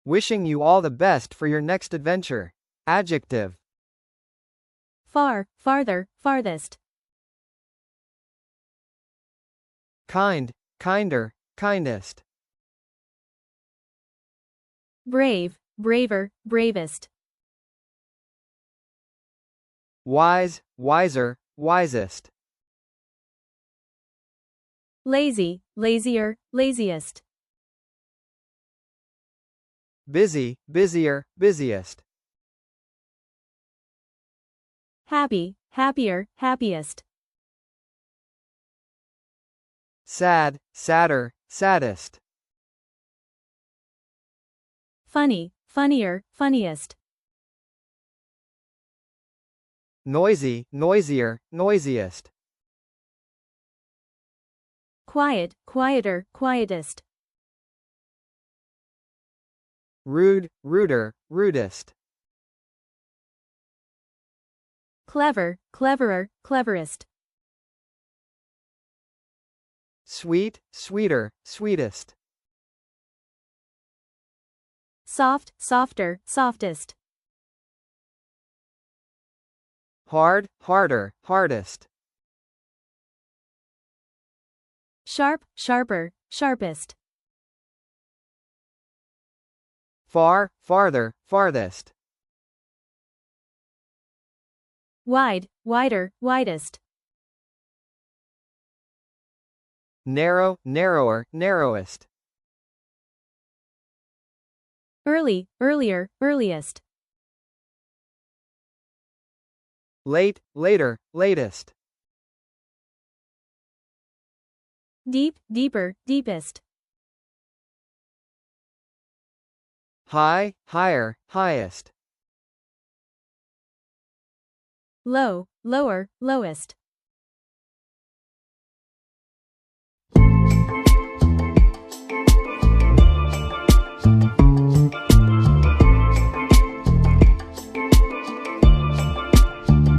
Wishing you all the best for your next adventure. Adjective. Far, farther, farthest. Kind, kinder, kindest. Brave, braver, bravest. Wise, wiser, wisest. Lazy, lazier, laziest. Busy, busier, busiest. Happy, happier, happiest. Sad, sadder, saddest. Funny, funnier, funniest. Noisy, noisier, noisiest. Quiet, quieter, quietest. Rude, ruder, rudest. Clever, cleverer, cleverest. Sweet, sweeter, sweetest. Soft, softer, softest. Hard, harder, hardest. Sharp, sharper, sharpest. Far, farther, farthest. Wide, wider, widest. Narrow, narrower, narrowest. Early, earlier, earliest. Late, later, latest. Deep, deeper, deepest. High, higher, highest. Low, lower, lowest.